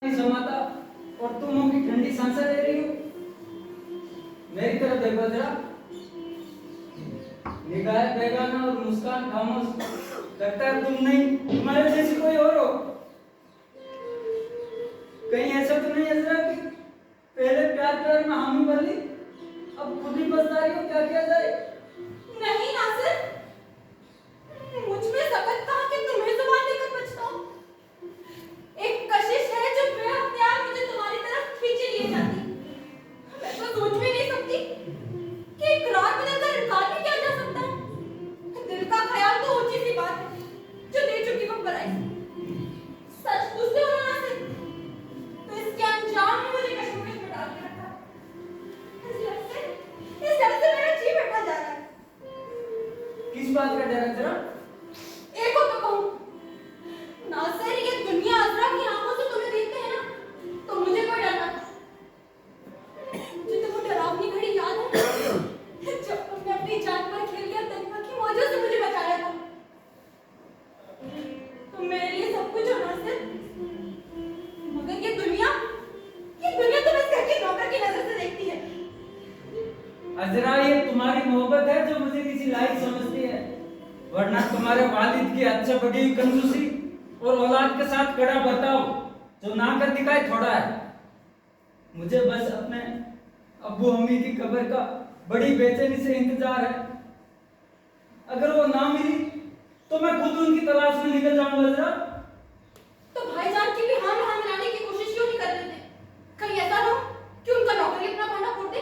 समाता और तुम उनकी ठंडी सांसें ले रही हो। मेरी तरफ देखो जरा, निगाह बेगाना और मुस्कान खामोश। लगता है तुम नहीं, तुम्हारे जैसी कोई और हो। कहीं ऐसा तो नहीं है जरा कि पहले प्यार प्यार में हामी भर ली, अब खुद ही पछता रही हो, क्या किया जाए? नहीं नासिर, मुझ में सकत कहा कि तुम्हें जुबान लेकर पछताऊं। एक कशिश है जो बेअख्तियार मुझे तुम्हारी तरफ खींचे लिए जाती। मैं तो सोच भी नहीं सकती कि एक रात बदलकर इनकार भी किया जा सकता है। दिल का ख्याल तो ऊंची सी बात है जो दे चुकी वो पराई। सच पूछते हो ना नासिर, तो इसके अंजाम ने मुझे कश्मकश में डाल के रखा। इस डर से मेरा जी बैठा जा रहा है। किस बात का डर है जरा? एक को तो कहूं, नासिर ये दुनिया अजरा की आंखों से तुम्हें देखते हैं ना, तो मुझे कोई डर ना। मुझे तो वो डरावनी घड़ी याद है जब तुमने अपनी जान पर खेल कर तन्हा की मौजों से मुझे बचाया था। तुम मेरे लिए सब कुछ हो नासिर, मगर ये दुनिया तुम्हें इस घर के नौकर की नजर से देखती है। अजरा, ये तुम्हारी मोहब्बत है जो मुझे किसी लायक समझती है, वरना तुम्हारे वालिद की हद से बड़ी कंजूसी और औलाद के साथ कड़ा बर्ताव जो ना कर दिखाए थोड़ा है। मुझे बस अपने अब्बू अम्मी की कब्र का बड़ी बेचैनी से इंतजार है। अगर वो ना मिली तो मैं खुद उनकी तलाश में निकल जाऊंगा। अजरा, तो भाईजान की भी हाँ में हाँ मिलाने की कोशिश क्यों नहीं कर रहे थे? कहीं ऐसा ना हो कि उनका नौकरी अपना भांडा फोड़ दे।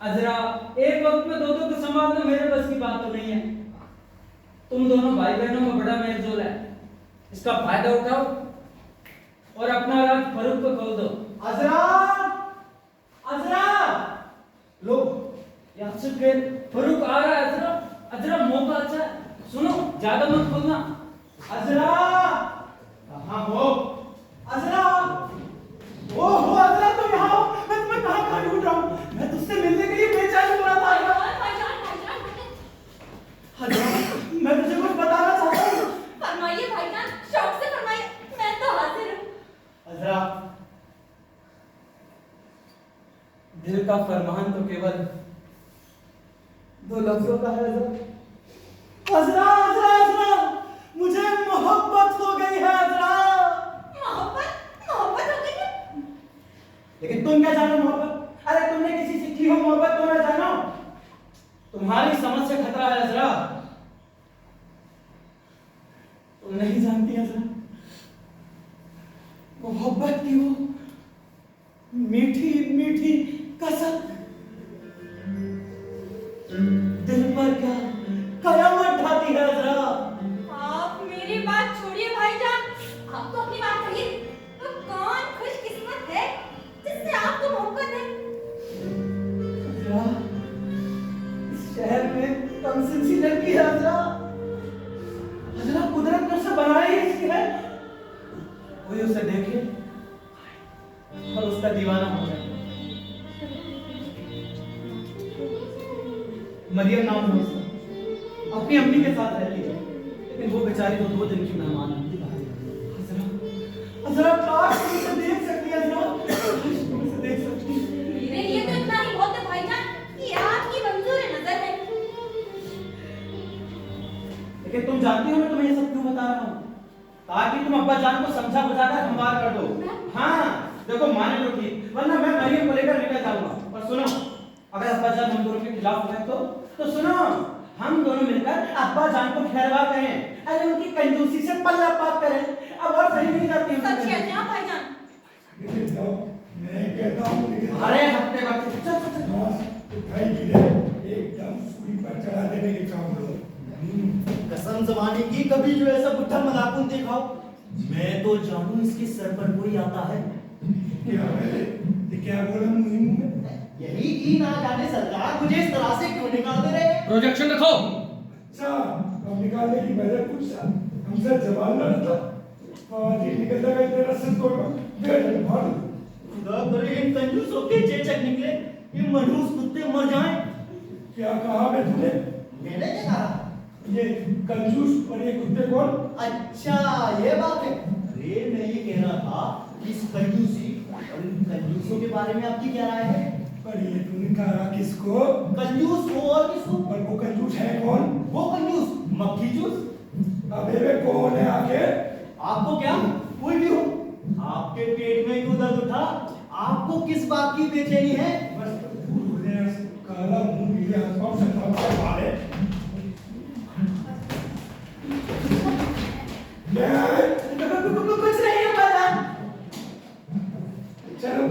अजरा, एक वक्त में दो दो को संभालना मेरे बस की बात तो नहीं है। तुम दोनों भाई बहनों में बड़ा मेलजोल है, इसका फायदा उठाओ और अपना राज फरूक को खोल दो। अजरा, अजरा, लो, यहाँ से फिर फरूक आ रहा है। अजरा, अजरा, मौका अच्छा है, सुनो, ज्यादा मत खोलना। अजरा, कहाँ हो? अजरा, ओहो अजरा, तुम यहाँ हो? मैं तुम्हें कहाँ ढूंढ रहा हूँ? मैं तुझसे मिलने के लिए बेचैन हो रहा था। भाईजान, अजरा, मैं तुझे कुछ बताना चाहता हूँ। फरमाइए भाईजान, शौक से फरमाइए, मैं तो हाजिर हूँ। अजरा, दिल का फरमान तो केवल दो लफ्जों का है। अजरा, अजरा, अजरा, अजरा, मुझे मोहब्बत हो गई है। अजरा, मोहब्बत हो गई है? लेकिन तुम क्या जानो मोहब्बत? अरे तुमने किसी से की हो मोहब्बत, तुम ना जानो। तुम्हारी समझ से खतरा है अजरा। तुम नहीं जानती अजरा, मोहब्बत की वो मीठी मीठी कसक दिल पर क्या कयामत ढाती है अजरा। आप मेरी बात छोड़िए भाईजान, आप तो अपनी बात कहिए। तो कौन खुशकिस्मत है जिससे आपको मोहब्बत है? अजरा, इस शहर में कम सिंसी लड़की है अजरा। अजरा, कुदरत ने उसे बनाई ही इसकी है। कोई उसे देखे और उसका दीवाना हो जाए। मरियम नाम है उसका, अपनी अम्मी के साथ रहती है, लेकिन वो बेचारी तो 2 दिन की मेहमान है। अजरा, अजरा, काश तुम उसे देख सकती है। अजरा, काश तुम उसे देख सकती। मेरे लिए तो इतना ही बहुत है भाईजान कि आपकी मंजूर नजर है। लेकिन तुम जानती हो मैं तुम्हें ये सब क्यों बता रहा हूँ? ताकि तुम अब्बा जान को समझा बुझाकर हमवार कर दो। हाँ, देखो माने तो ठीक, वरना मैं मरियम को लेकर निकल जाऊंगा। और सुनो, अगर अब्बा जान हम दोनों के खिलाफ हुए तो सुनो, हम दोनों मिलकर अब्बा जान को खैरवा कहें। अरे उनकी कंजूसी से पल्ला पाक करें। अब और सही नहीं जाती सच है क्या भाईजान? मैं कहता हूँ अरे हफ्ते वक्त चल चल चल। भाई गिरे एकदम सूली पर चढ़ा देने के काम लो। कसम जमाने की कभी जो ऐसा बुढ़ा मलाकुन देखा हो। मैं तो जानू इसके सर पर कोई आता है। क्या बोला मुहिम में? यही कि ना जाने सरकार मुझे इस तरह से क्यों निकाल दे रहे हैं। प्रोजेक्शन रखो। अच्छा, हम निकालने की वजह पूछा, हमसे जवाब लड़ा था। ये निकलता गया तेरा सिर तोड़ मार। खुदा करे इन कंजूसों के चेचक निकले, ये मनहूस कुत्ते मर जाएं। क्या कहा मैं तुझे? मैंने क्या कहा? ये कंजूस और ये कुत्ते कौन? अच्छा ये बात है। अरे नहीं इस कंजूसी और इन कंजूसों के बारे में आपकी क्या राय है? पर ये तूने कहा किसको? कंजूस हो और किसको? पर वो कंजूस है कौन? वो कंजूस मक्खी जूस। अबे वे कौन है आखिर? आपको क्या कोई भी हो, आपके पेट में क्यों दर्द उठा? आपको किस बात की बेचैनी है? बस दूर हो जाए काला मुंह लिए आसपास से काम कर मारे। कुछ नहीं है बाबा। चलो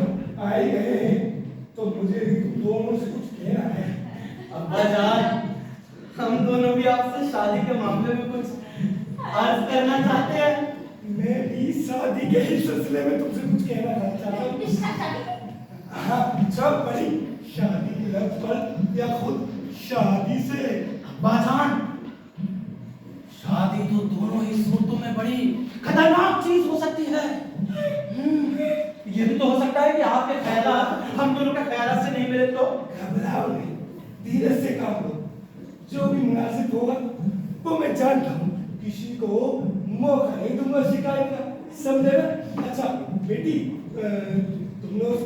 आ ही गए तो मुझे भी तुम दोनों से कुछ कहना है। अब्बा जान, हम दोनों भी आपसे शादी के मामले में कुछ अर्ज करना चाहते हैं। मैं भी शादी के ही सिलसिले में तुमसे कुछ कहना चाहता हूँ। रिश्ता शादी हाँ, सब बड़ी शादी के लफ्ज पर या खुद शादी से। अब्बा जान, शादी तो दोनों ही सूरतों में बड़ी खतरनाक चीज हो सकती है। ये भी तो हो सकता है कि आपके ख्यालात हम दोनों के ख्यालात से नहीं मिले तो। घबराओ नहीं, धीरे से काम लो। जो भी मुनासिब होगा वो मैं जानता हूँ। किसी को मौका नहीं दूंगा शिकायत का, समझे ना? अच्छा बेटी, तुमने उस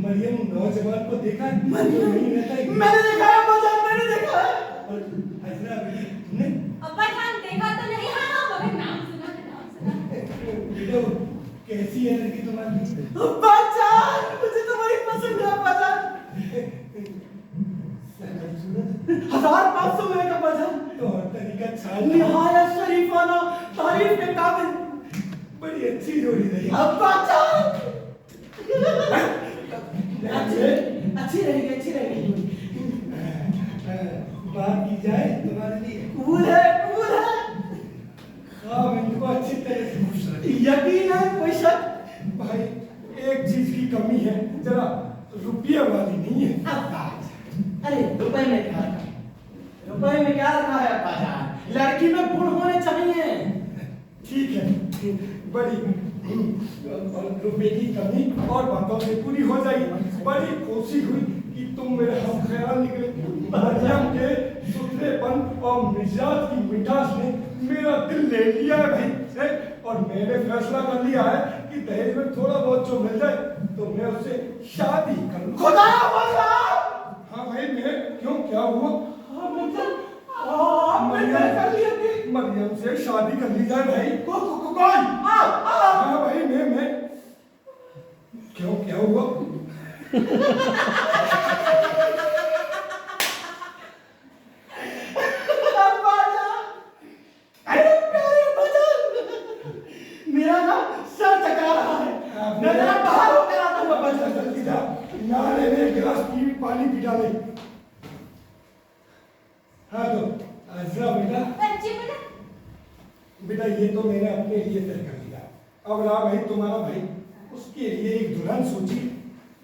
मरियम नौजवान को देखा है? मरियम? नहीं रहता है। मैंने देखा है अब्बा जान, मैंने देखा है। और हजरा बेटी तुमने? अब्बा जान देखा तो नहीं, हाँ मगर नाम सुना है, नाम सुना। बेटो कैसी है लड़की तुम्हारी? अब्बा जान, मुझे तुम्हारी पसंद है अब्बा जान। 1500 में अब्बा जान। तो और तरीका छाल निहायत शरीफाना, तारीफ के काबिल। बड़ी अच्छी जोड़ी रही। अब्बा जान, अच्छी रहेगी, अच्छी रहेगी। बात की जाए तुम्हारे लिए कबूल है, कबूल है। हाँ, मैं तुमको अच्छी तरह से खुश रखी। यकीन है, कोई शक? भाई एक चीज की कमी है, जरा रुपये वाली नहीं है। अब्बा जान, अरे रुपए में क्या रखा? रुपए में क्या रखा है अब्बा जान? लड़की में गुण होने चाहिए। ठीक है, बड़ी रुपये की कमी और बातों से पूरी हो जाएगी। बड़ी खुशी हुई कि तुम मेरे हम ख्याल निकले। मरियम के सुथरेपन और मिजाज की मिठास ने मेरा दिल ले लिया है भाई। और मैंने फैसला कर लिया है कि दहेज में थोड़ा बहुत जो मिल जाए तो मैं उससे शादी कर लूं। खुदा वाला! हाँ भाई, मैं क्यों, क्या हुआ? हाँ मतलब आपने तय कर लिया कि मरियम से शादी कर ली जाए भाई। कौन? आ हाँ भाई, मैं क्यों, क्या हुआ? अब्बा जान, अरे प्यारे अब्बा जान, मेरा ना सर चकरा रहा है। मैं जरा बाहर होकर आता हूँ अब्बा जान। जल्दी जा, नाले में एक गिलास पानी पी डाले। हाँ तो आजरा बेटा, जी बेटा। बेटा ये तो मैंने अपने लिए तय कर लिया। अब रहा भाई तुम्हारा भाई, उसके लिए एक दुल्हन सोची।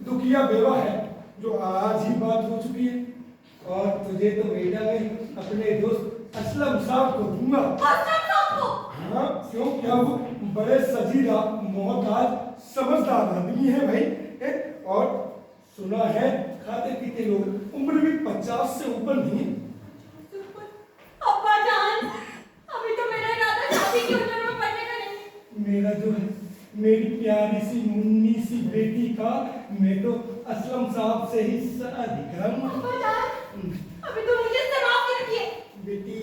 दुखिया बेवा है जो आज ही बात हो चुकी है। और तुझे तो बेटा मैं अपने दोस्त असलम साहब को दूंगा। असलम साहब को? हाँ, क्यों, क्या वो बड़े सजीदा, मोहताज, समझदार आदमी है भाई। और सुना है खाते पीते लोग, उम्र भी 50 से ऊपर नहीं। अब्बा जान, अभी तो मेरा इरादा शादी की उम्र में पढ़ने का नहीं। मेरा जो है, मेरी प्यारी सी मुन्नी सी बेटी का मैं तो असलम साहब से ही शादी कराऊंगा। अब्बा जान, अभी तो मुझे इससे माफ कर रखिए। बेटी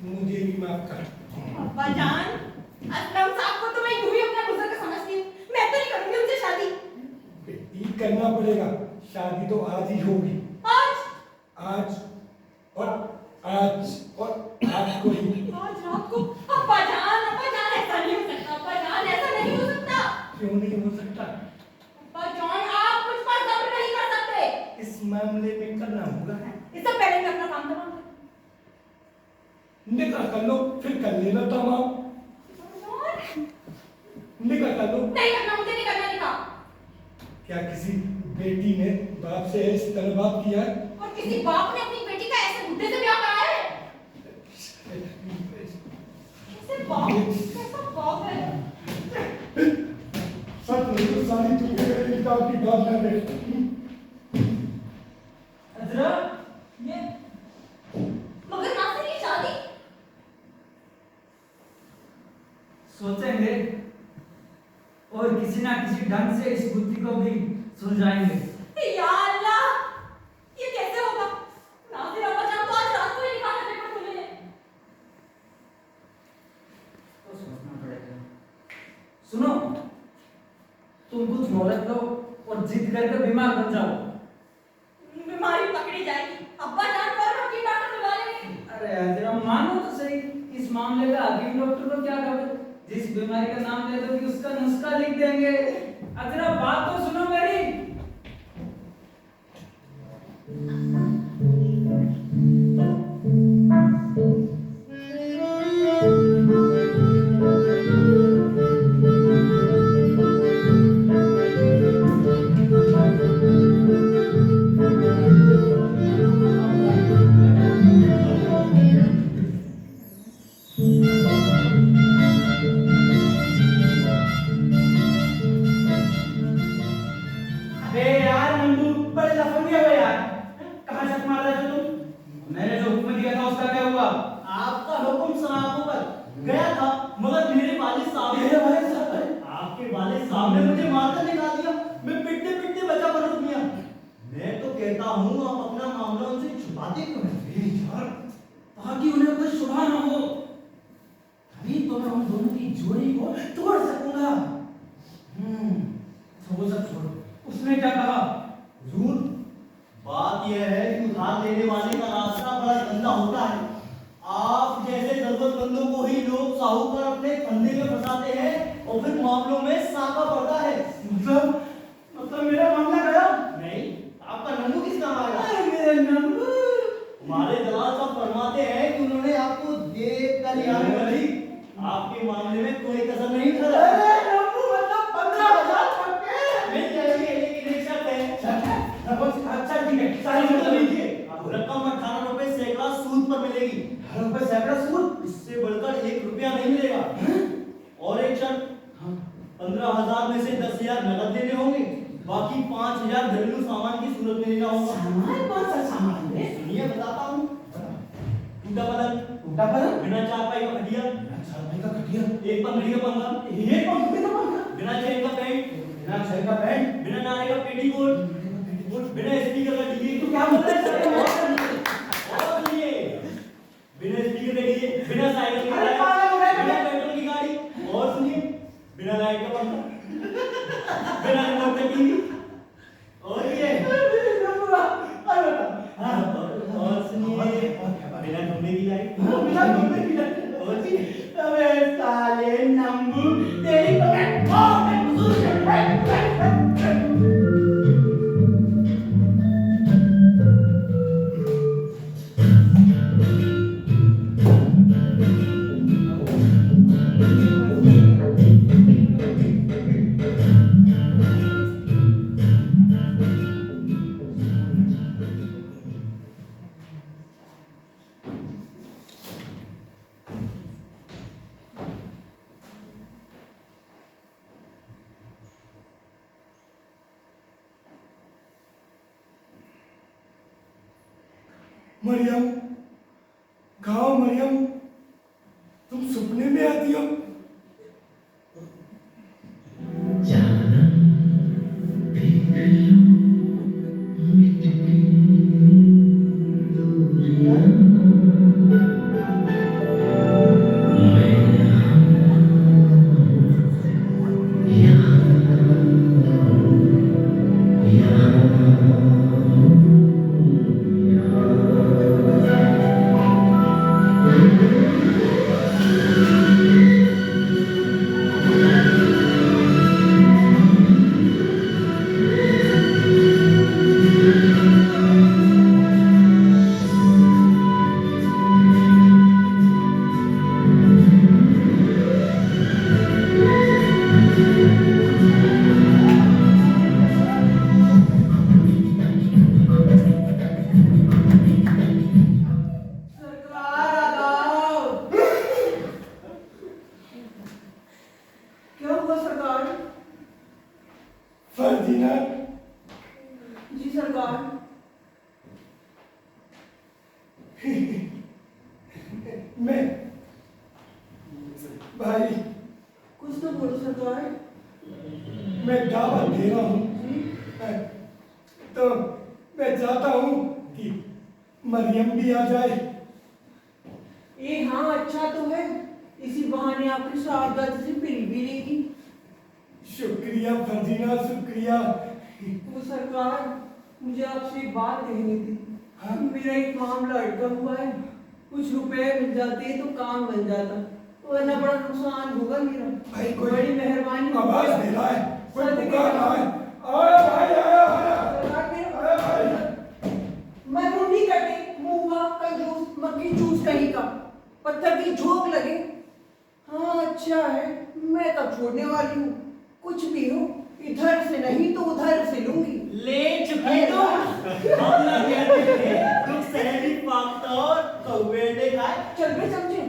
मुझे भी माफ कर। अब्बा जान, असलम साहब को तो मैं यूं ही अपना बुजुर्ग समझती हूँ। मैं तो नहीं करूंगी उनसे शादी। बेटी करना पड़ेगा, शादी तो आज ही होगी। आज? आज को ही। आज रात को? अब्बा जान, ऐसा नहीं हो सकता। अब्बा जान, ऐसा नहीं हो सकता। क्यों नहीं हो सकता? अब्बा जान, आप मुझ पर जब्र नहीं कर सकते। इस मामले में करना होगा। इससे पहले मैं अपना काम तमाम करूं। निकाह कर लो, फिर कर लेना तमाम। निकाह कर लो। नहीं करना, मुझे नहीं करना निकाह। क्या किसी बेटी ने बाप से इस तरह बात किया है? और किसी बाप ने अपनी बेटी का ऐसे बुढ़े से ब्याह कराया है? कैसे बाप, कैसा बाप है? सच नहीं तो सारी दुनिया मेरे निकाह की बात कर रहे। अजरा, ये मगर नासिर की शादी? सोचेंगे और किसी ना किसी ढंग से इस बुद्धि को भी सुलझाएंगे। या अल्लाह, ये कैसे होगा? नाज़िर अब्बा जान तो आज रात को ही निकाह का पेपर खोले हैं। तो सोचना पड़ेगा। सुनो, तुम कुछ मोहलत लो और जिद करके बीमार बन जाओ। बीमारी पकड़ी जाएगी, अब्बा जान पर हम की डॉक्टर बुला लेंगे। अरे जरा मानो तो सही, इस मामले का हकीम डॉक्टर को क्या खबर? जिस बीमारी का नाम ले दोगे उसका नुस्खा लिख देंगे। जरा बात तो सुनो मेरी। अबे यार नंदू, बड़े लफंगे हो यार। कहाँ छक मार रहे थे तुम? मैंने जो हुक्म दिया था उसका क्या हुआ? आपका हुक्म सराखों पर गया था, मगर मेरे वालिद साहब मेरे वालिद साहब, अरे? आपके वालिद साहब ने मुझे मारकर निकाल दिया। मैं पिटते पिटते बचा फरूक मियां। मैं तो कहता हूँ आप अपना मामला उनसे छुपाते क्यों हैं? अरे यार, ताकि उन्हें कोई शुबा ना हो, तभी तो मैं उन दोनों की जोड़ी को तोड़ सकूंगा। तो वो सब छोड़ो, उसने क्या कहा? हुजूर, बात यह है कि उधार लेने वाले का रास्ता बड़ा गंदा होता है। आप जैसे जरूरतमंदों को ही लोग साहूकार अपने फंदे में फंसाते हैं और फिर मामलों में साका पड़ता है। मतलब मेरा मामला गया? नहीं, आपका नमू किस काम आएगा? अरे मेरे नंबू, हमारे दलाल साहब फरमाते हैं कि उन्होंने आपको देख कर याद करी, आपके मामले में कोई कसर नहीं खड़ा। अरे नंबू, मतलब 15,000 छक्के मिल जाएंगे, लेकिन एक शर्त है। अच्छा ठीक है, सारी शर्त शर्त लीजिए, रकम 18 रुपए सैकड़ा सूद पर मिलेगी। 18 रुपए सैकड़ा सूद? इससे बढ़कर 1 रुपया नहीं मिलेगा। और एक शर्त, 15,000 में से 10,000 नकद लेने होंगे, बाकी 5,000 घरेलू सामान की सूरत में लेना होगा। सामान? कौन सा सामान है? सुनिए बताता हूँ। टूटा पलंग, टूटा पलंग? बिना चारपाई का खटिया, चारपाई का खटिया, एक पंखड़ी का पंखा, एक पंखे का पंखा, बिना चैन का पैंट, बिना छह का पैंट, बिना नारे का पेटीकोट, बिना स्पीकर का डीजे। तो क्या बोल रहे हैं? और सुनिए, बिना स्पीकर के डीजे, बिना साइकिल की अरे गाड़ी, पागल हो गए क्या? बिना पेट्रोल की गाड़ी। और सुनिए, बिना लाइट का पंखा, बिना रिमोट का टीवी। और ये हाँ, और सुनिए, बिना घूमने की लाइट, बिना घूमने की लाइट। और ये अबे साले नंबू, तेरी तो मैं हुजूर मरियम, कहाँ मरियम? तुम सपने में आती हो? मैं भाई कुछ तो बोलो सरकार। मैं दावत दे रहा हूँ, तो मैं चाहता हूँ कि मरियम भी आ जाए। ये हाँ अच्छा तो है, इसी बहाने आपकी साहबजादी से मिल भी लेगी। शुक्रिया फर्जीना, शुक्रिया। तो सरकार, मुझे आपसे एक बात कहनी थी। हाँ? मेरा एक मामला अटका हुआ है, कुछ रुपए मिल जाते तो काम बन जाता, वरना बड़ा नुकसान होगा मेरा। भाई कोई बड़ी मेहरबानी आवाज दे रहा है, कोई सर, पुकार रहा है। आया भाई, आया आया सरकार, आया भाई। मैं नहीं करती, मुंह कंजूस मक्खी चूस कहीं का, पत्थर की झोंक लगे। हाँ अच्छा है, मैं तब छोड़ने वाली हूँ, कुछ भी हो इधर से नहीं तो उधर से लूंगी। ले चुकी तुम। हम ना कहते थे तुम सहरी पाकता और कौवे ने खाए। चल बे समझे,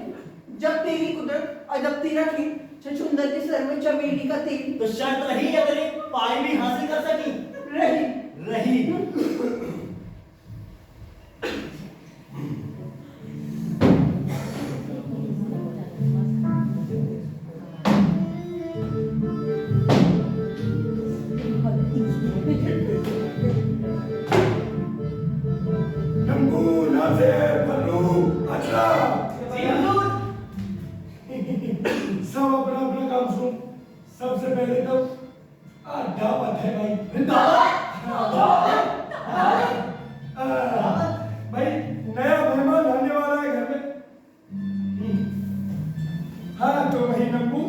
जब तेरी कुदरत और जब तेरा खेल, छछुंदर के सर में चमेली का तेल तो शर्त रही अगर एक पाई भी हासिल कर सकी। रही। रही। नंबू, नाज़िर, भल्लू, अजरा। सब अपना अपना काम सुनो। सबसे पहले तो दावत है भाई। भाई नया मेहमान आने वाला है घर में। हाँ तो वही नंबू,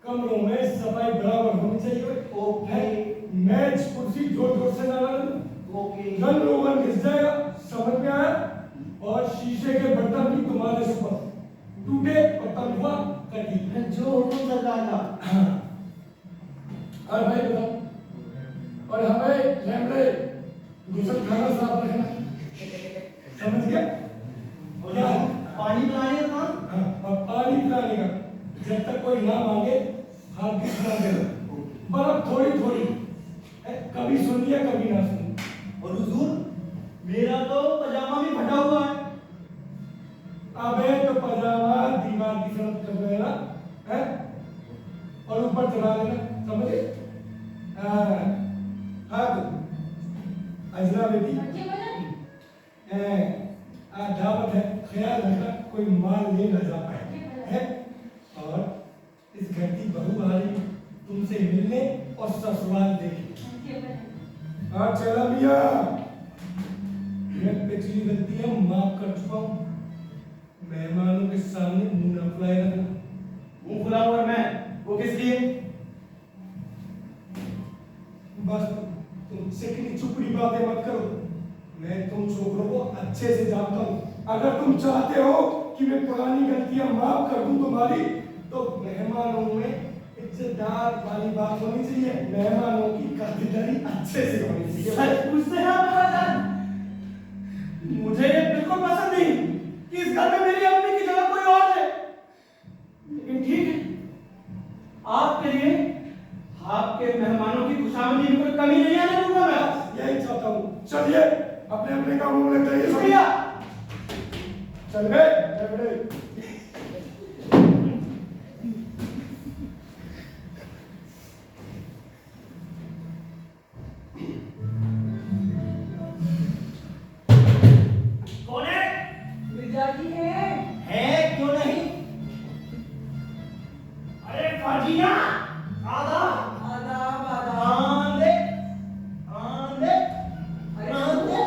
कमरों में सफाई बराबर होनी चाहिए। ओके। मेज कुर्सी जोर जोर से ना लगे। ओके। रंग रोगन घिस जाएगा, समझ में आया? और शीशे के बर्तन भी तुम्हारे से ऊपर टूटे और तब हुआ कटी। जो हुकुम सरकार का। और भाई बताओ, और हमें लेमड़े गुसल खाना साफ रखना, समझ गया? और पानी पिलाने का काम? हाँ, और पानी पिलाने का जब तक कोई ना मांगे हाथ भी पिला देना। बर्फ थोड़ी थोड़ी, कभी सुन लिया कभी ना सुन। और हुजूर, मेरा तो पजामा भी फटा हुआ है। अबे तो पजामा दीवार की तरफ कर देना है और ऊपर चढ़ा लेना, समझे? हाँ हाँ तो अजरा बेटी, दावत है, ख्याल रखना कोई माल ले ना जा पाए, है? और इस घर की बहू आ रही तुमसे मिलने और ससुराल देखने। हाँ चला मिया, मैं पिछली गलतियां माफ कर चुका हूँ। मेहमानों के सामने मुंह न फुलाए रखना। मुंह खुला हुआ मैं, वो किस लिए? बस तुम चिकनी चुपड़ी बातें मत करो। मैं तुम छोकरों को अच्छे से जानता हूँ। अगर तुम चाहते हो कि मैं पुरानी गलतियां माफ कर दूं तुम्हारी, तो मेहमानों में इज्जतदार वाली बात होनी चाहिए। मेहमानों की कदरदारी अच्छे से होनी चाहिए। सच पूछते हैं आप महाराज? मुझे ये बिल्कुल पसंद नहीं कि इस घर में मेरी अम्मी की जगह कोई और है। लेकिन ठीक है, आपके लिए आपके मेहमानों की खुशामदी में कोई कमी नहीं आने दूंगा मैं। यही चाहता हूँ। चलिए अपने अपने कामों में लग जाइए। शुक्रिया। चल गए बड़े। कौन है? मिर्जाजी है। है क्यों नहीं? अरे फर्जीना, आदाब। आदाब आदाब। आंदे, आंदे, अरे आंदे।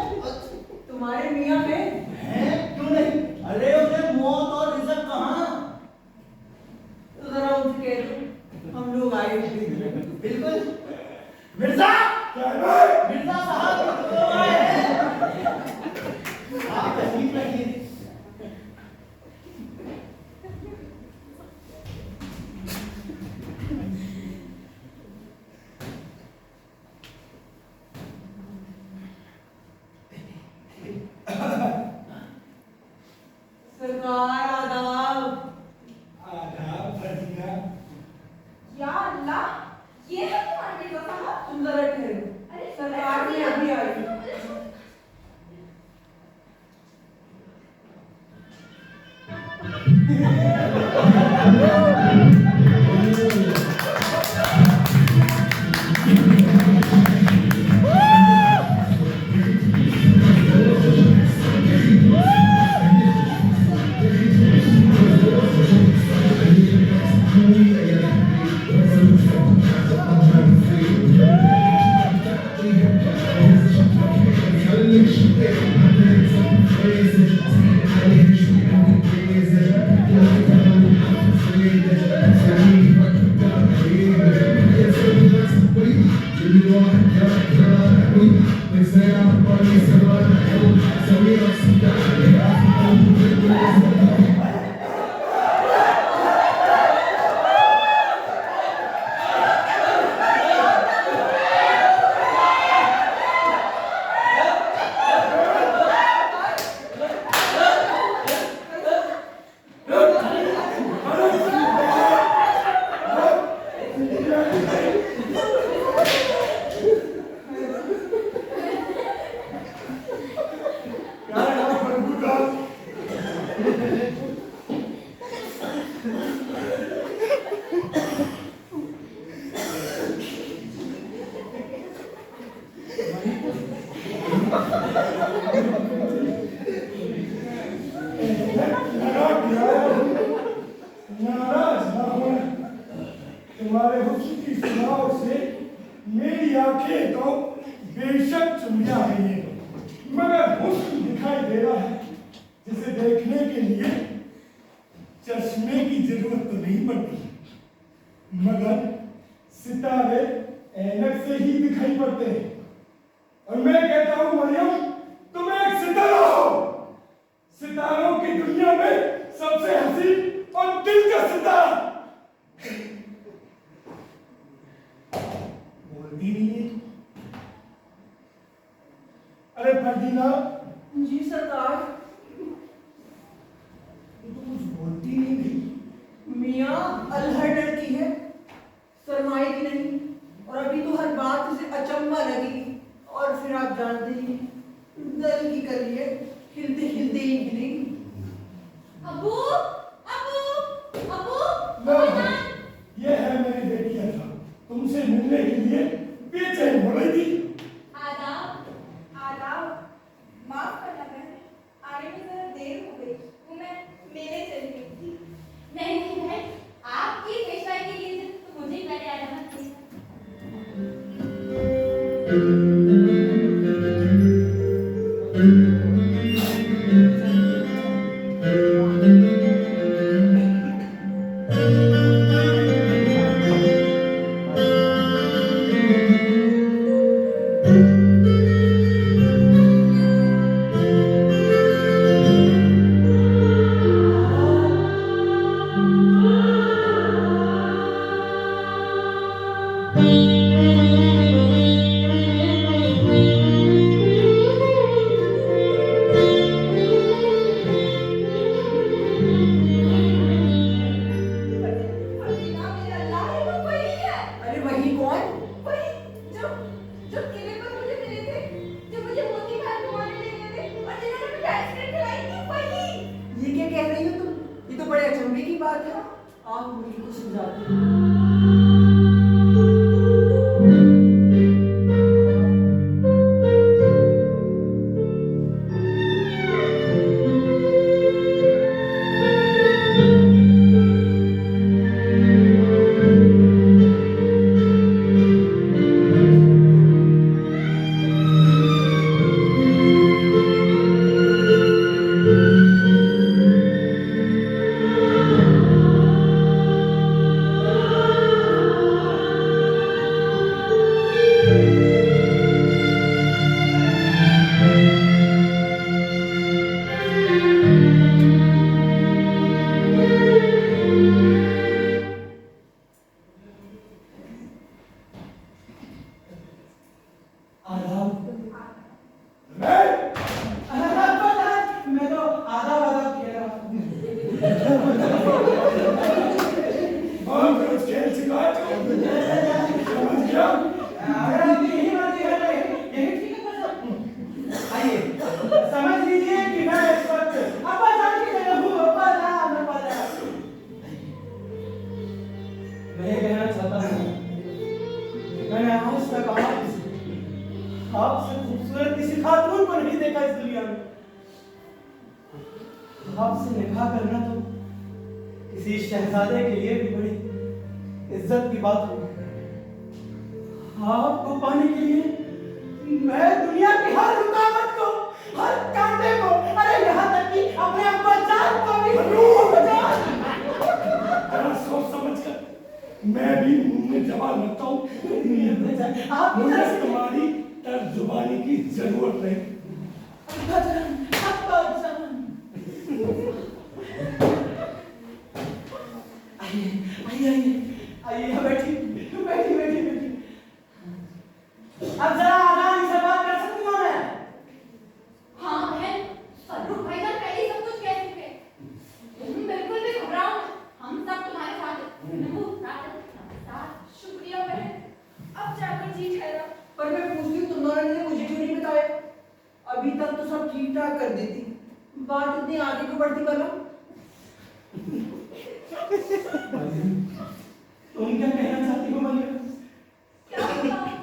तुम्हारे मियाँ हैं? है क्यों नहीं? अरे उन्हें मौत और रिज़्क़ कहाँ? तो जरा उनसे कह दो हम लोग आए थे। बिल्कुल। मिर्जा, क्या है भाई? मिर्जा साहब तो आए हैं। आप तशरीफ रखिए। सरकार आदाब। आधार फर्जीना। या अल्लाह, ये है तुम्हारे मिर्जा साहब? तुम जरा ठहरो, अरे सरकार ने अभी आई। नाराज ना होना, तुम्हारे हुस्न की सुनाव से मेरी आंखें तो बेशक चुमिया गई हैं, मगर हुस्न दिखाई दे रहा है जिसे देखने के लिए चश्मे की जरूरत तो नहीं पड़ती, मगर सितारे ऐनक से ही दिखाई पड़ते हैं। और मैं कहता हूं मरियम, तुम एक सितारा हो, सितारों की दुनिया में सबसे हसीन और दिलकश सितारा। बोलती नहीं है। अरे फर्दीना। जी सरकार। तो कुछ बोलती नहीं थी। मियाँ अल्हड़ लड़की है, सरमाए की नहीं, और अभी तो हर बात उसे अचंभा लगेगी, और फिर आप जानते ही हैं, दल की कली है, हिलते हिलते ही गिरेगी। अबू, अबू, अबू, लो, ये है मेरी बेटी अज़ा, तुमसे मिलने के लिए बेचैन हो रही थी। आदाब, आदाब, माफ करना बहन, आने में जरा देर हो गई, वो मैं मेले चली गई थी। नहीं नहीं बहन, आपकी पेशवाई के लिए तो मुझे ही पहले आ जाना चाहिए। अरे वही कौन? वही जो किले पर मुझे मिले थे, जो मुझे मोती महल घुमाने ले गए थे और जिन्होंने मुझे आइसक्रीम खिलाई थी, वही। ये क्या कह रही हो तुम? ये तो बड़े अचंभे की बात है। आप मुझे कुछ समझाते हैं। मैं तो आधा वादा कह रहा हूँ। खेल सिखा समझ गया। अगर आपकी यही मर्जी है तो यही ठीक है पर आइए समझ लीजिए कि मैं इस वक्त अब्बा जान की जगह हूँ। अब्बा जान। मैं ये कहना चाहता हूँ, मैंने आज तक आपसे खूबसूरत किसी खातून को नहीं देखा इस दुनिया में। आपसे निकाह करना तो किसी शहजादे के लिए भी बड़ी इज्जत की बात होगी। आपको पाने के लिए मैं दुनिया की हर रुकावट को, हर कांटे को, अरे यहाँ तक कि अपने अब्बा जान को भी जरा सोच समझ कर मैं भी मुंह में जवाब रखता हूँ। आपकी मुझे तरफ से तुम्हारी तर्जुबानी की जरूरत नहीं। अब्बाजान, अब्बाजान। आइए आइए आइए आइए, बैठिए बैठिए बैठिए बैठिए। अब जरा आराम से बात कर सकती हूँ मैं? हाँ बहन, फर्रुख भाईजान पहले ही सब कुछ कह चुके। तुम बिल्कुल भी घबराओ मत, हम सब तुम्हारे साथ हैं। नमस्कार, शुक्रिया बहन। अब जाकर जी ठहरा। पर मैं पूछती हूँ, तुम दोनों ने मुझे क्यों नहीं बताया? अभी तक तो सब ठीक ठाक कर देती, बात इतनी आगे क्यों बढ़ती भला? तुम क्या कहना चाहती हो मरियम? क्या बताऊं,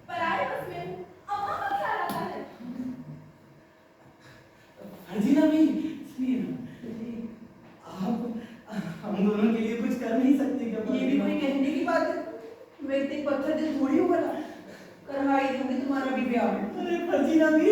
पराए बस में हूँ। अम्मा का क्या रखा है? फर्जीना भी सुनिए ना, आप हम दोनों के लिए कुछ कर नहीं सकते क्या? ये भी कोई कहने की बात है? मैं इतनी पत्थर दिल थोड़ी हूँ भला, करवाई दूंगी तुम्हारा भी ब्याह। अरे फर्जीना भी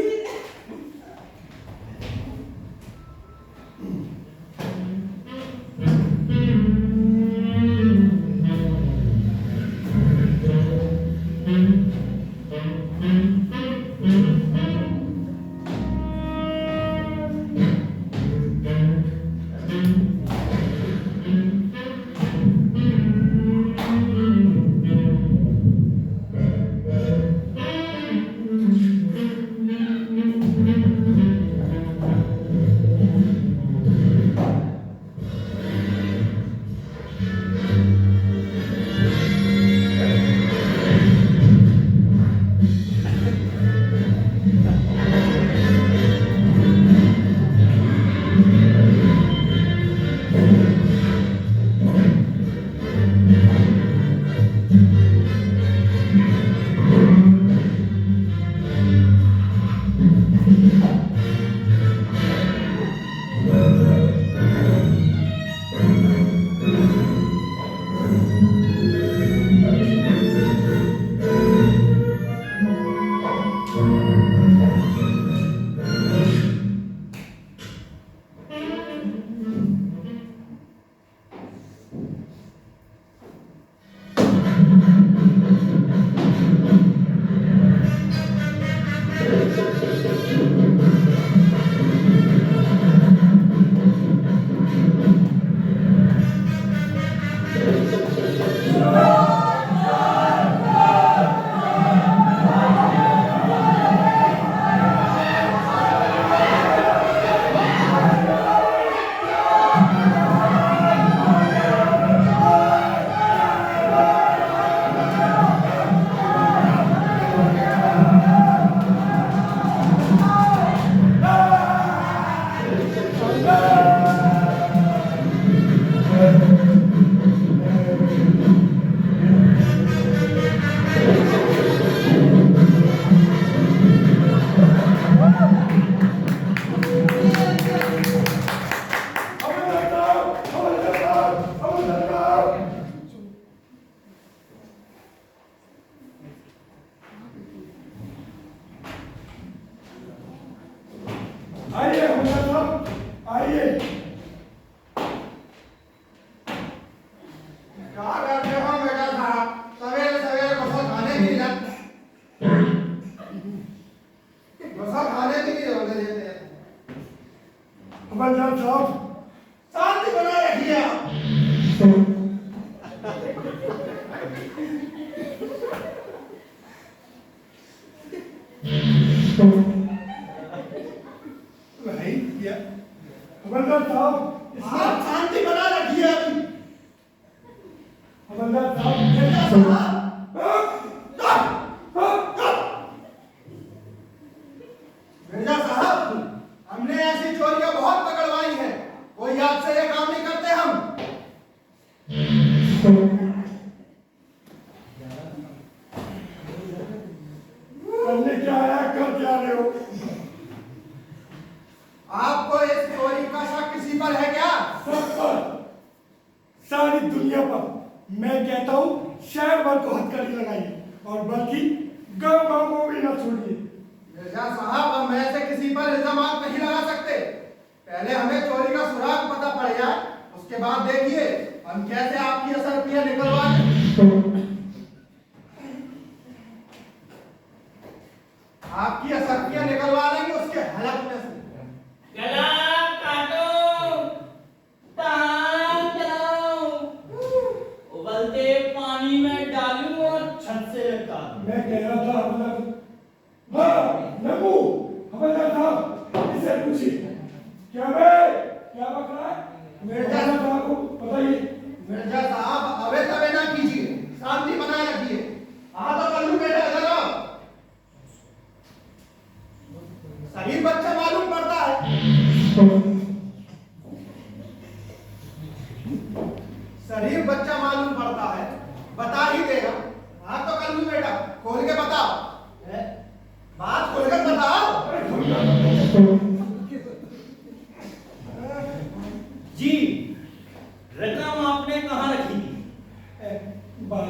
आइए हुसैन साहब, आइए। क्या करते हो बेटा साहब? सवेरे सवेरे बसा खाने की बसा खाने की नहीं होने देते। हवलदार साहब, शांति बनाए रखिए आप। नहीं किया। हवलदार साहब, आप शांति बना रखिए अभी। हवलदार साहब, बेटा साहब, मिर्जा साहब, हमने ऐसी चोरियां बहुत पकड़वाई है, कोई याद से ये काम नहीं करते हम। करने क्या आया, कर क्या रहे हो? आपको इस चोरी का शक किसी पर है क्या? सब पर, सारी दुनिया पर। मैं कहता हूँ शहर भर को हथकड़ी लगाइए, और बल्कि गांव गांव को भी ना छोड़िए। मिर्जा साहब, हम ऐसे किसी पर इल्जाम नहीं लगा सकते। पहले हमें चोरी का सुराग पता पड़ जाए, उसके बाद देखिए हम कैसे आपकी असरपियां निकलवाएं। आपकी असरफियां निकलवा लेंगे उसके हलक में से। गला काटो, टांग चलाओ, उबलते पानी में डालूं और छत से लटका दूं। मैं कह रहा था हवलदार, हाँ नमू हवलदार साहब, इसे पूछिए क्या बक रहा है? मिर्जा साहब को बताइए। मिर्जा साहब अवे तवे ना कीजिए, शांति बनाए रखिए। तो कल्लू बेटा इधर आओ। शरीर बच्चा मालूम पड़ता है, शरीर बच्चा मालूम पड़ता है, बता ही देगा। तो कल्लू बेटा खोल के बताओ, बात खोलकर बताओ। जी, रकम आपने कहाँ रखी थी? बाग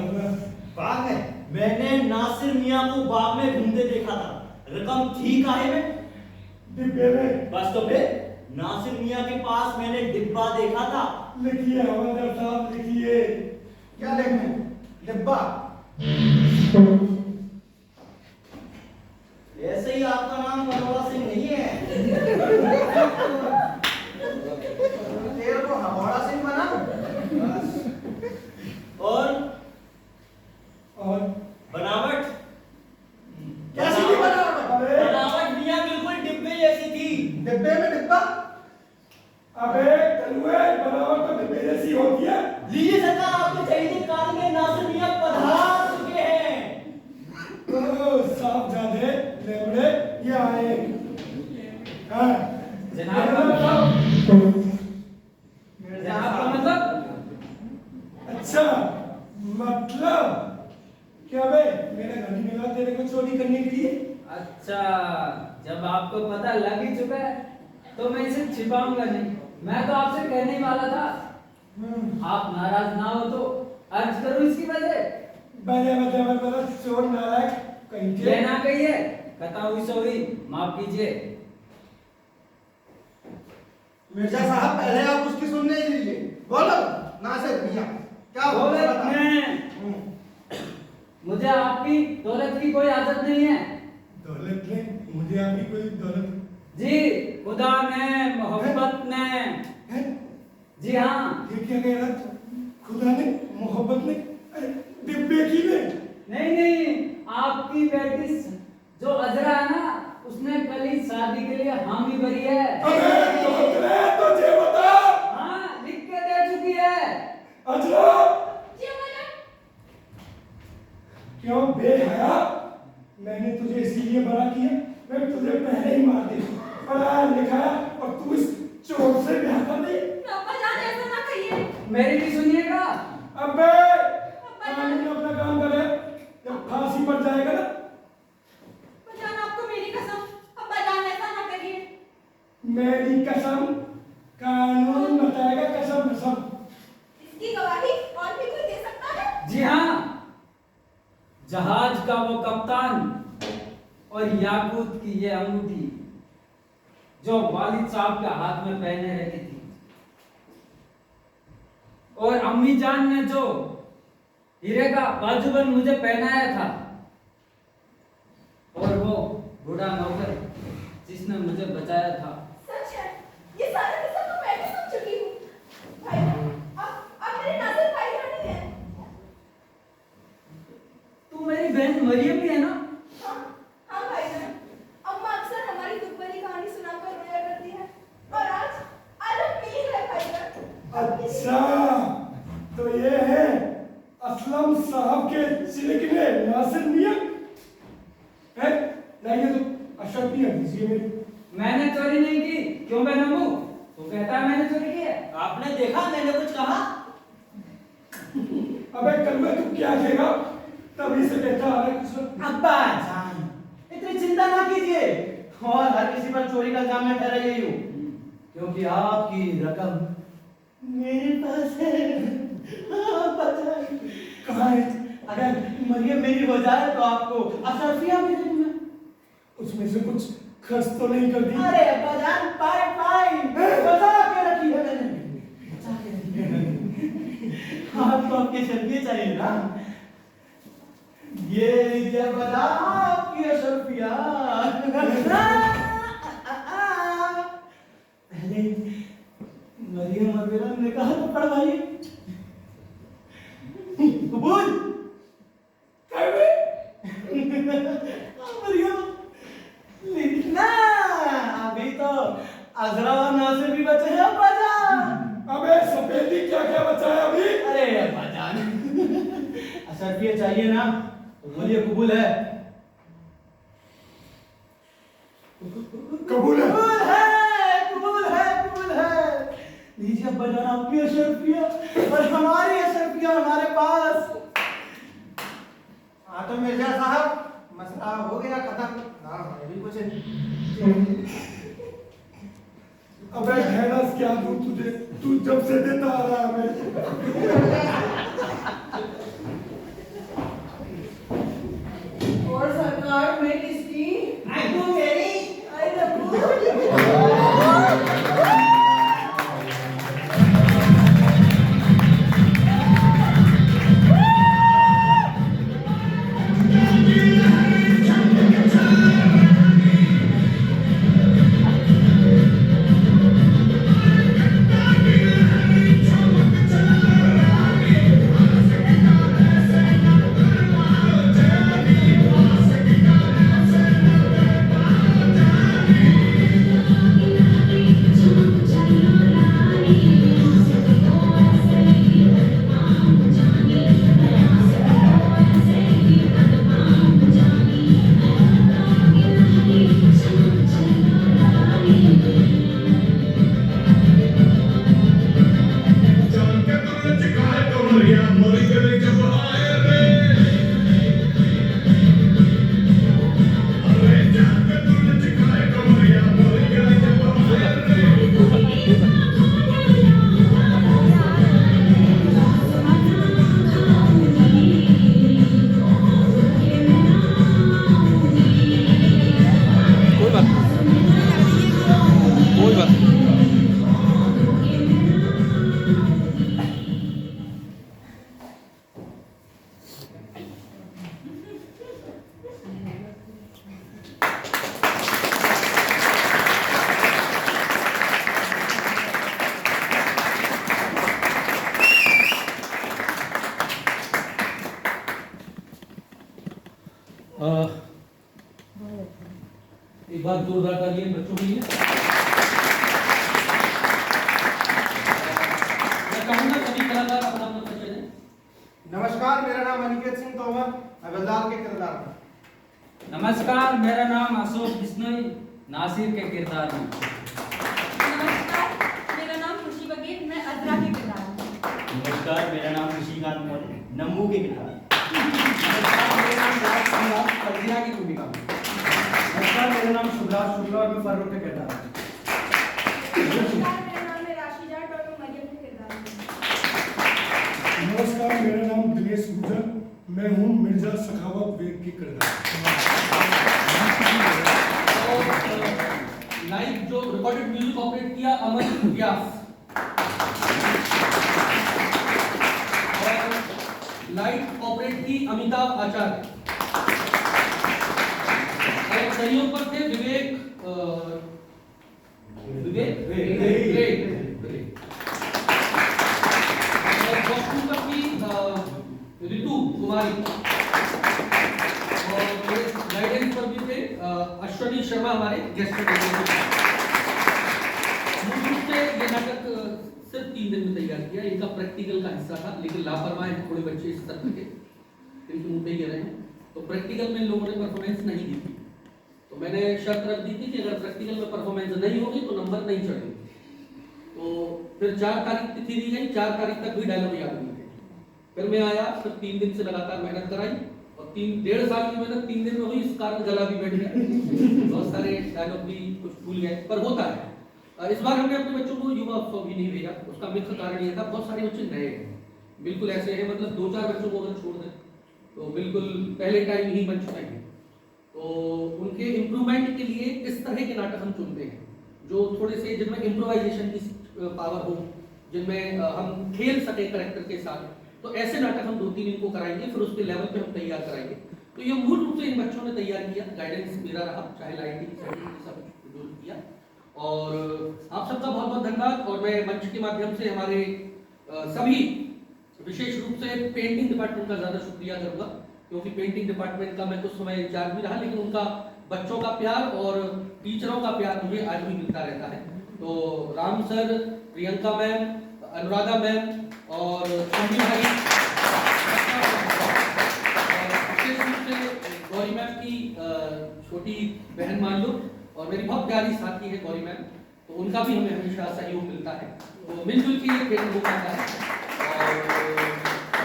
में? मैंने नासिर मियाँ को बाग में घूमते देखा था। रकम थी काहे में? डिब्बे में। बस तो फिर नासिर मियाँ के पास मैंने डिब्बा देखा था। लिखिए हवलदार साहब, लिखिए। क्या लिखने? डिब्बा। ऐसे ही आपका नाम मनोहर सिंह नहीं है? तेरे को हवाड़ा सिंह बना। और बनावट? कैसी थी बनावट? बनावट मियाँ बिल्कुल डिब्बे जैसी थी। डिब्बे में डिब्बा? अबे कलुए, बनावट तो डिब्बे जैसी होती है। लीजिए सरकार, आपके चाहिए काल में नासिर मियाँ पधार चुके हैं। साफ जादे लेबड़े ये आए। जनाब का मतलब? अच्छा मतलब क्या बे, मेरा घर ही मिला तेरे को चोरी करने के लिए? अच्छा, जब आपको पता लग ही चुका है तो मैं इसे छिपाऊंगा नहीं। मैं तो आपसे कहने ही वाला था, आप नाराज ना हो तो अर्ज करूं इसकी वजह। बड़े चोर नालायक कहीं के। ये ना कहिए, कथा हुई सो हुई, माफ कीजिए। मिर्जा साहब पहले आप उसकी सुनने दीजिए। बोलो नासिर मियां, क्या हुआ? दौलत में मुझे आपकी दौलत की कोई आदत नहीं है। दौलत में मुझे आपकी कोई दौलत? जी, खुदा ने, मोहब्बत ने। है? जी हाँ। ये क्या कह रहा था? खुदा ने, मोहब्बत ने, डिब्बे की ने? नहीं, आपकी बेटी जो अजरा है ना, उसने कल ही शादी के लिए हामी भरी है। अबे तुझे बता। हाँ, लिख के दे चुकी है। अजरा जी हवलदार। क्यों बेहया? मैंने तुझे इसीलिए बड़ा किया, मैं तुझे पहले ही मार दे, पढ़ाया लिखाया और तू इस चोर से ब्याह कर ली। अब्बा जान ऐसा ना कहिए। मेरी भी सुनिएगा। अबे कानून अपना काम करे, जब फांसी पड़ जाएगा ना। अब्बा जान आपको मेरी कसम, अब्बा जान ऐसा ना करिए। मेरी कसम, कानून बताएगा कसम कसम। इसकी गवाही और भी कोई दे सकता है? जी हाँ, जहाज का वो कप्तान और याकूत की ये अंगूठी जो वालिद साहब के हाथ में पहने रहती थी, और अम्मी जान ने जो हीरे का बाजूबंद मुझे पहनाया था, और वो बूढ़ा नौकर जिसने मुझे बचाया था। सच है, ये सारा किस्सा तो मैं भी सुन चुकी हूँ। भाई, आप मेरे नाज़िर भाई जान हैं। तू मेरी बहन मरियम भी है ना? हाँ भाईजान, अम्मा अक्सर हमारी दुख भरी कहानी सुनाकर रोया करती है, और आज हम मिल गए भाईजान। अच्छा तो ये है असलम साहब के चिलकने नासिर मियां है? लाइए तो अशरफ मियां दीजिए मेरे। मैंने चोरी नहीं की, क्यों मैं नमू? तो कहता है मैंने चोरी की है। आपने देखा मैंने कुछ कहा? अबे कल में तू क्या कहेगा? तभी से कहता आ रहा कुछ। अब्बा जान, इतनी चिंता ना कीजिए, और हर किसी पर चोरी का इल्जाम मैं ठहरा यही हूँ, क्योंकि आपकी रकम मेरे पास है। कहाँ है? अगर मरियम मेरी हो जाए तो आपको अशरफिया भी दे दूंगा। उसमें से कुछ खर्च तो नहीं कर दी? अरे अब्बा जान, पाई बचा के रखी है मैंने, बचा के रखी है। आपको आपके शर्फिया चाहिए ना? ये लीजिए अब्बा जान, आपकी आपकी अशरफिया। पहले मरियम और मेरा निकाह तो पढ़वाइए। कबूल कर दे। मरियम, लेकिन ना अभी तो अजरा और नासिर भी बचे हैं अब्बा जान। अबे सफेदी क्या क्या बचा है अभी? अरे अब्बा जान, अशरफिया चाहिए ना तो बोलिए कबूल है। कबूल है। कबूल है, कबूल है, कबूल है। लीजिए अब्बा जान आपकी अशरफिया और हमारी अशरफिया हमारे पास। हाँ तो मिर्जा साहब, मसला हो गया खत्म। हाँ अभी कुछ अबे हैरस क्या दूं तुझे, तू जब से देता आ रहा है और सरकार में किसकी? आपको मेरी आई रब्बू। एक बार जोरदार तालियां बच्चों के लिए। मैं कहूँगा सभी कलाकार अपना अपना परिचय दें। नमस्कार, मेरा नाम अनिकेत सिंह तोमर, हवलदार के किरदार में। नमस्कार, मेरा नाम अशोक बिश्नोई, नासिर के किरदार में। नमस्कार, मेरा नाम खुशी बघेल, मैं अजरा के किरदार में। नमस्कार, मेरा नाम ऋषिकांत मौर्य, नम्बू के किरदार। नमस्कार, मेरा नाम राज सिंह, फर्जीना की भूमिका में। नमस्कार, मेरा नाम सुब्राज शुक्ला और मैं फारूक के किरदार में। नमस्कार, मेरा नाम है राशि जाट और मैं मरियम के किरदार में। नमस्कार, मेरा नाम दिनेश गुजर, मैं हूँ मिर्जा सखावत बेग की किरदार। लाइव जो रिकॉर्डेड म्यूजिक ऑपरेट किया अमन व्यास, और लाइट ऑपरेट की अमिताभ आचार्य, और सहयोग पर थे विवेक और कॉस्ट्यूम पर थी ऋतु कुमारी, और गाइडेंस पर भी थे अश्वनी शर्मा हमारे गेस्ट। मूल रूप से ये नाटक सिर्फ 3 दिन में तैयार किया, इनका प्रैक्टिकल का हिस्सा था, लेकिन लापरवाह हैं थोड़े बच्चे इस तरह के, इनके मुंह पे ही रहे हैं, तो प्रैक्टिकल में इन लोगों ने परफॉर्मेंस नहीं दी थी। तो मैंने शर्त रख दी थी कि अगर प्रैक्टिकल में परफॉर्मेंस नहीं होगी तो नंबर नहीं चढ़ेंगे। तो फिर 4 तारीख तिथि दी गई, 4 तारीख तक भी डायलॉग याद नहीं थे। फिर मैं आया, फिर 3 दिन से लगातार मेहनत कराई, और 3-1.5 साल की मेहनत 3 दिन में हुई, इस कारण गला भी बैठ गया, बहुत सारे डायलॉग भी कुछ भूल गए, पर होता है। इस बार हमने अपने बच्चों को युवा उत्सव भी नहीं भेजा, उसका मुख्य कारण ये था बहुत सारे बच्चे नए हैं, बिल्कुल ऐसे हैं, मतलब 2-4 बच्चों को अगर छोड़ दें तो बिल्कुल पहले टाइम ही बन चुके हैं। तो उनके इम्प्रूवमेंट के लिए इस तरह के नाटक हम चुनते हैं जो थोड़े से, जिनमें इम्प्रोवाइजेशन की पावर हो, जिनमें हम खेल सके करेक्टर के साथ। तो ऐसे नाटक हम 2-3 इनको कराएंगे, फिर उसके लेवल पे हम तैयार कराएंगे। तो ये मूल रूप से इन बच्चों ने तैयार किया, गाइडेंस मेरा रहा, चाहे लाइटिंग सेटिंग सब जो किया। और आप सबका बहुत बहुत धन्यवाद। और मैं मंच के माध्यम से हमारे सभी विशेष रूप से पेंटिंग डिपार्टमेंट का ज़्यादा शुक्रिया करूँगा, क्योंकि पेंटिंग डिपार्टमेंट का मैं कुछ समय इंचार्ज भी रहा, लेकिन उनका बच्चों का प्यार और टीचरों का प्यार मुझे आज भी मिलता रहता है। तो Ram sir, Priyanka ma'am, Anuradha ma'am और सोनी भाई, विशेष रूप से गौरी मैम की छोटी बहन मान लो, और मेरी बहुत प्यारी साथी है गौरी मैम, तो उनका भी हमें हमेशा सहयोग मिलता है। तो मिलजुल के ये ट्रेनिंग हो पाता है।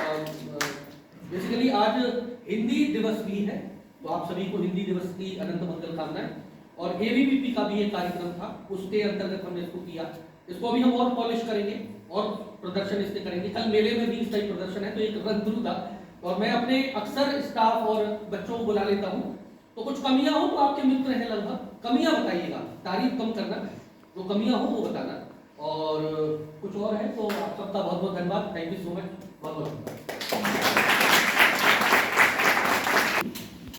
और बेसिकली आज हिंदी दिवस भी है, तो आप सभी को हिंदी दिवस की अनंत मंगल कामनाएं। और ABVP का भी एक कार्यक्रम था, उसके अंतर्गत हमने इसको किया। इसको अभी हम और पॉलिश करेंगे और प्रदर्शन इसके करेंगे। कल मेले में भी इस टाइप प्रदर्शन है, तो एक रन थ्रू था। और मैं अपने अक्सर स्टाफ और बच्चों को बुला लेता हूँ, तो कुछ कमियां हो तो आपके मित्र हैं लगभग, कमियां बताइएगा, तारीफ कम करना, जो कमियां हो वो बताना। और कुछ और है तो आप सबका बहुत बहुत धन्यवाद। थैंक यू सो मच, बहुत बहुत धन्यवाद।